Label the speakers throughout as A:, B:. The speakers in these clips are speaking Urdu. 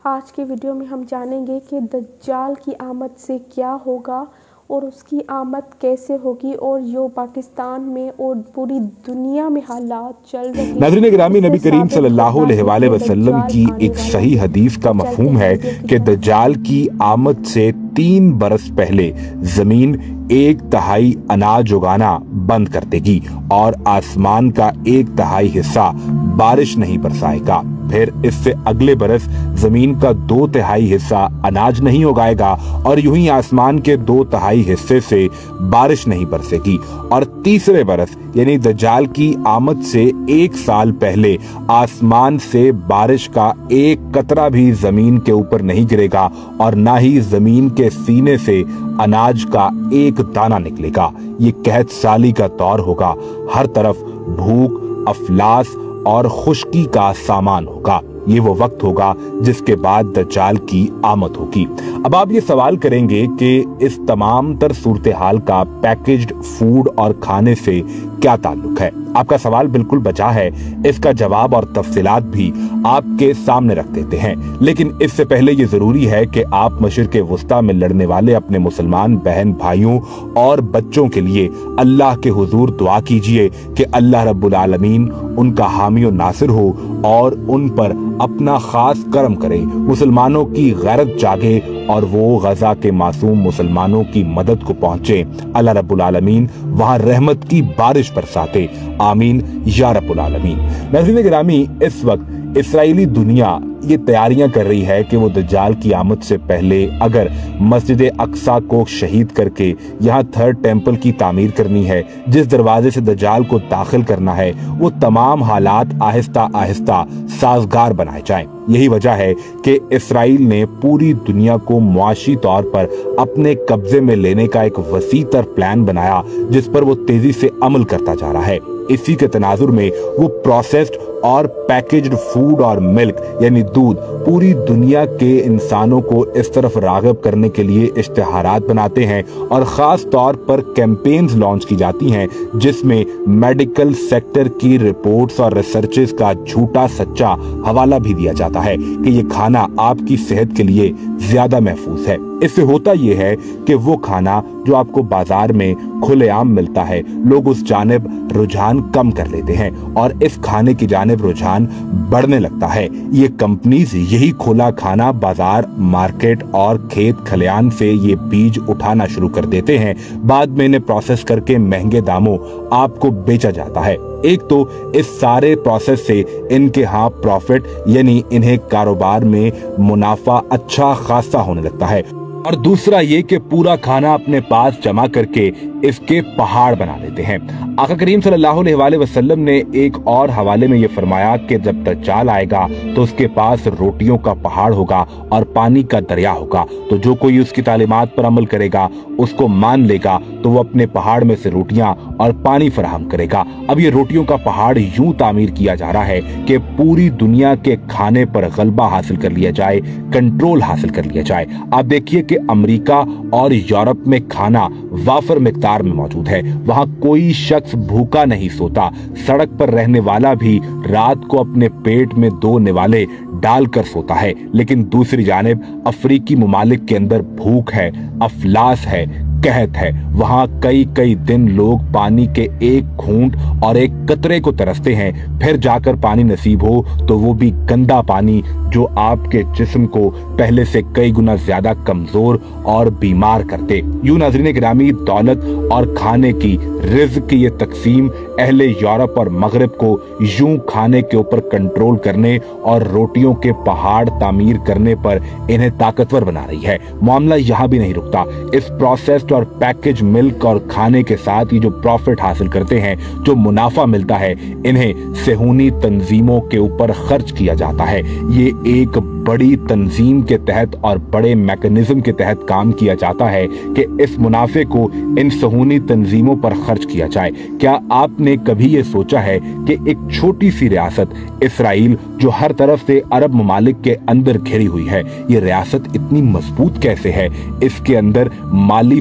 A: آج کی ویڈیو میں ہم جانیں گے کہ دجال کی آمد سے کیا ہوگا اور اس کی آمد کیسے ہوگی اور جو پاکستان میں اور پوری دنیا میں حالات چل رہے ہیں۔
B: ناظرین گرامی، نبی کریم صلی اللہ علیہ وسلم کی ایک صحیح حدیث کا مفہوم ہے کہ دجال کی آمد سے 3 برس پہلے زمین 1/3 اناج اگانا بند کر دے گی اور آسمان کا 1/3 حصہ بارش نہیں برسائے گا۔ پھر اس سے اگلے برس زمین کا 2/3 حصہ اناج نہیں اگائے گا اور یوں ہی آسمان کے 2/3 حصے سے بارش نہیں برسے گی، اور تیسرے برس یعنی دجال کی آمد سے 1 سال پہلے آسمان سے بارش کا 1 قطرہ بھی زمین کے اوپر نہیں گرے گا اور نہ ہی زمین کے سینے سے اناج کا 1 دانہ نکلے گا۔ یہ قحط سالی کا دور ہوگا، ہر طرف بھوک، افلاس اور خشکی کا سامان ہوگا۔ یہ وہ وقت ہوگا جس کے بعد دجال کی آمد ہوگی۔ اب آپ یہ سوال کریں گے کہ اس تمام تر صورتحال کا پیکجڈ فوڈ اور کھانے سے کیا تعلق ہے؟ آپ کا سوال بالکل بجا ہے، اس کا جواب اور تفصیلات بھی آپ کے سامنے رکھ دیتے ہیں، لیکن اس سے پہلے یہ ضروری ہے کہ آپ مشرق وسطیٰ میں لڑنے والے اپنے مسلمان بہن بھائیوں اور بچوں کے لیے اللہ کے حضور دعا کیجئے کہ اللہ رب العالمین ان کا حامی و ناصر ہو اور ان پر اپنا خاص کرم کرے، مسلمانوں کی غیرت جاگے اور وہ غزہ کے معصوم مسلمانوں کی مدد کو پہنچے۔ اللہ رب العالمین وہاں رحمت کی بارش برساتے، آمین یا رب العالمین۔ ناظرین گرامی، اس وقت اسرائیلی دنیا یہ تیاریاں کر رہی ہے کہ وہ دجال کی آمد سے پہلے اگر مسجد اقصیٰ کو شہید کر کے یہاں 3rd ٹیمپل کی تعمیر کرنی ہے، جس دروازے سے دجال کو داخل کرنا ہے، وہ تمام حالات آہستہ آہستہ سازگار بنائے جائیں۔ یہی وجہ ہے کہ اسرائیل نے پوری دنیا کو معاشی طور پر اپنے قبضے میں لینے کا ایک وسیع تر پلان بنایا، جس پر وہ تیزی سے عمل کرتا جا رہا ہے۔ اسی کے تناظر میں وہ پروسیسڈ اور پیکجڈ فوڈ اور ملک یعنی دودھ پوری دنیا کے انسانوں کو اس طرف راغب کرنے کے لیے اشتہارات بناتے ہیں اور خاص طور پر کیمپینز لانچ کی جاتی ہیں، جس میں میڈیکل سیکٹر کی رپورٹس اور ریسرچز کا جھوٹا سچا حوالہ بھی دیا جاتا ہے کہ یہ کھانا آپ کی صحت کے لیے زیادہ محفوظ ہے۔ اس سے ہوتا یہ ہے کہ وہ کھانا جو آپ کو بازار میں کھلے عام ملتا ہے، لوگ اس جانب رجحان کم کر لیتے ہیں اور اس کھانے کی جانب رجحان بڑھنے لگتا ہے۔ یہ کمپنیز یہی کھلا کھانا بازار، مارکیٹ اور کھیت کھلیان سے یہ بیج اٹھانا شروع کر دیتے ہیں، بعد میں انہیں پروسیس کر کے مہنگے داموں آپ کو بیچا جاتا ہے۔ ایک تو اس سارے پروسیس سے ان کے ہاں پروفٹ یعنی انہیں کاروبار میں منافع اچھا خاصا ہونے لگتا ہے، اور دوسرا یہ کہ پورا کھانا اپنے پاس جمع کر کے اس کے پہاڑ بنا لیتے ہیں۔ آقا کریم صلی اللہ علیہ وسلم نے ایک اور حوالے میں یہ فرمایا کہ جب دجال آئے گا تو اس کے پاس روٹیوں کا پہاڑ ہوگا اور پانی کا دریا ہوگا، تو جو کوئی اس کی تعلیمات پر عمل کرے گا، اس کو مان لے گا، تو وہ اپنے پہاڑ میں سے روٹیاں اور پانی فراہم کرے گا۔ اب یہ روٹیوں کا پہاڑ یوں تعمیر کیا جا رہا ہے کہ پوری دنیا کے کھانے پر غلبہ حاصل کر لیا جائے، کنٹرول حاصل کر لیا جائے۔ آپ دیکھیے کہ امریکہ اور یورپ میں کھانا وافر مقدار میں موجود ہے، وہاں کوئی شخص بھوکا نہیں سوتا، سڑک پر رہنے والا بھی رات کو اپنے پیٹ میں 2 نوالے ڈال کر سوتا ہے، لیکن دوسری جانب افریقی ممالک کے اندر بھوک ہے، افلاس ہے، قحط ہے، وہاں کئی دن لوگ پانی کے 1 گھونٹ اور 1 قطرے کو ترستے ہیں، پھر جا کر پانی نصیب ہو تو وہ بھی گندا پانی جو آپ کے جسم کو پہلے سے کئی گنا زیادہ کمزور اور بیمار کرتے۔ یوں ناظرین گرامی، دولت اور کھانے کی رزق کی یہ تقسیم اہل یورپ اور مغرب کو یوں کھانے کے اوپر کنٹرول کرنے اور روٹیوں کے پہاڑ تعمیر کرنے پر انہیں طاقتور بنا رہی ہے۔ معاملہ یہاں بھی نہیں رکتا، اس پروسیسڈ اور پیکج ملک اور کھانے کے ساتھ یہ جو پروفٹ حاصل کرتے ہیں، جو منافع ملتا ہے، انہیں صہیونی تنظیموں کے اوپر خرچ کیا جاتا ہے۔ یہ ایک بڑی تنظیم کے تحت اور بڑے میکنزم کے تحت کام کیا جاتا ہے کہ اس منافع کو ان صہیونی تنظیموں پر خرچ کیا جائے۔ کیا آپ نے کبھی یہ سوچا ہے کہ ایک چھوٹی سی ریاست اسرائیل جو ہر طرف سے عرب ممالک کے اندر گھری ہوئی ہے، یہ ریاست اتنی مضبوط کیسے ہے؟ اس کے اندر مالی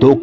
B: 2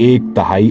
B: 1/3